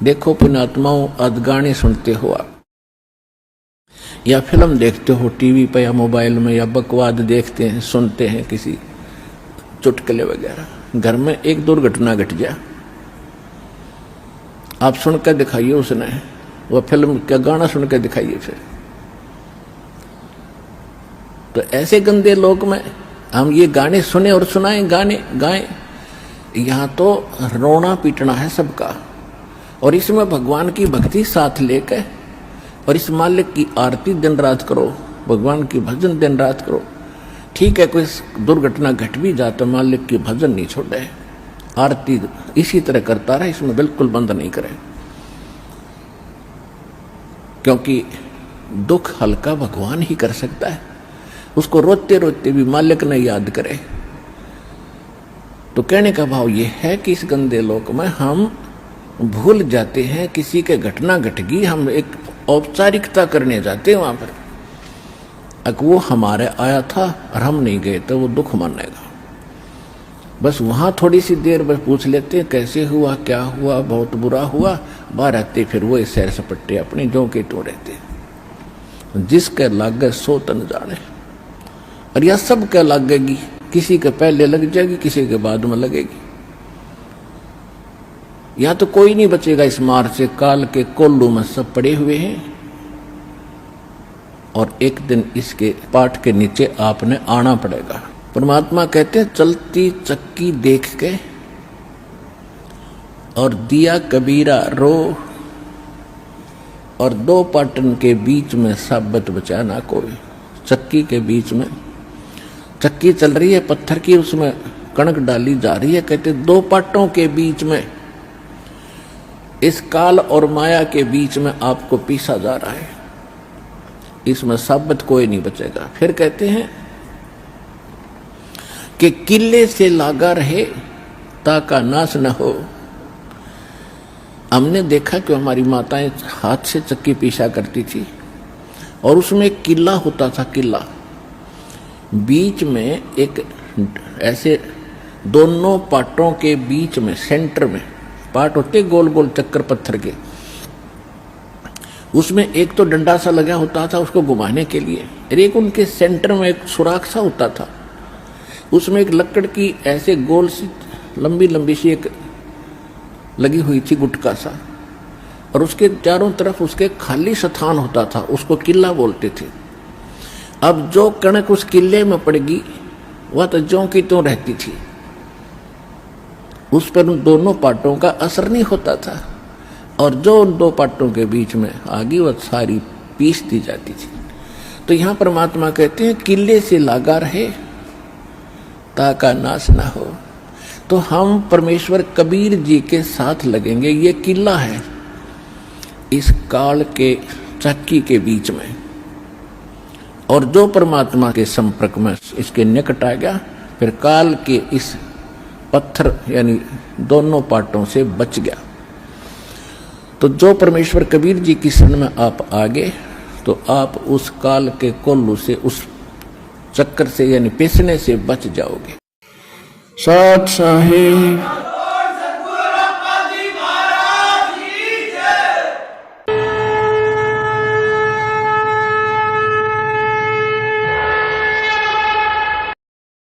देखो पुण्यात्माओं, आज गाने सुनते हो आप, या फिल्म देखते हो टीवी पे या मोबाइल में, या बकवाद देखते हैं, सुनते हैं किसी चुटकुले वगैरह। घर में एक दुर्घटना घट जाए, आप सुनकर दिखाइए उसने, वह फिल्म का गाना सुनकर दिखाइए फिर। तो ऐसे गंदे लोक में हम ये गाने सुने और सुनाएं, गाने गाएं, यहां तो रोना पीटना है सबका। और इसमें भगवान की भक्ति साथ लेकर और इस मालिक की आरती दिन रात करो, भगवान की भजन दिन रात करो। ठीक है, कोई दुर्घटना घट भी जाए तो मालिक की भजन नहीं छोड़े, आरती इसी तरह करता रहे, इसमें बिल्कुल बंद नहीं करे। क्योंकि दुख हल्का भगवान ही कर सकता है, उसको रोते रोते भी मालिक ने याद करे। तो कहने का भाव यह है कि इस गंदे लोक में हम भूल जाते हैं, किसी के घटना घट गई, हम एक औपचारिकता करने जाते हैं वहां पर। अगर वो हमारे आया था और हम नहीं गए तो वो दुख मानेगा। बस वहां थोड़ी सी देर बस पूछ लेते हैं कैसे हुआ, क्या हुआ, बहुत बुरा हुआ, बाहर आते फिर वो सैर सपट्टे अपने जो के तो रहते। जिसके लागे सो तन जाने, और यह सब क्या लगेगी, किसी के पहले लग जाएगी, किसी के बाद में लगेगी। यहां तो कोई नहीं बचेगा इस मार से, काल के कोल्लू में सब पड़े हुए हैं। और एक दिन इसके पाठ के नीचे आपने आना पड़ेगा। परमात्मा कहते हैं चलती चक्की देख के और दिया कबीरा रो, और दो पाटन के बीच में साबत बचा ना कोई। चक्की के बीच में चक्की चल रही है पत्थर की, उसमें कणक डाली जा रही है। कहते दो पाटों के बीच में, इस काल और माया के बीच में आपको पीसा जा रहा है, इसमें साबित कोई नहीं बचेगा। फिर कहते हैं कि किले से लागा रहे ताका नाश न हो। हमने देखा कि हमारी माताएं हाथ से चक्की पीसा करती थी और उसमें एक किला होता था, किला बीच में एक ऐसे दोनों पाटों के बीच में सेंटर में पाट होते गोल गोल चक्कर पत्थर के, उसमें एक तो डंडा सा लगा होता था उसको घुमाने के लिए, और एक उनके सेंटर में एक सुराख सा होता था, उसमें एक लकड़ की ऐसे गोल सी लंबी लंबी सी एक लगी हुई थी गुटका सा, और उसके चारों तरफ उसके खाली स्थान होता था, उसको किला बोलते थे। अब जो कणक उस किले में पड़ेगी वह तो ज्यों की त्यों रहती थी, उस पर उन दोनों पाटों का असर नहीं होता था, और जो उन दो पाटों के बीच में आगी वह सारी पीस दी जाती थी। तो यहां परमात्मा कहते हैं किले से लागा रहे ताका नाश ना हो। तो हम परमेश्वर कबीर जी के साथ लगेंगे, ये किला है इस काल के चक्की के बीच में, और जो परमात्मा के संपर्क में इसके निकट आ गया फिर काल के इस पत्थर यानी दोनों पाटों से बच गया। तो जो परमेश्वर कबीर जी की शरण में आप आ गए तो आप उस काल के कोल्लू से, उस चक्कर से यानी पेसने से बच जाओगे। साथ साहेब।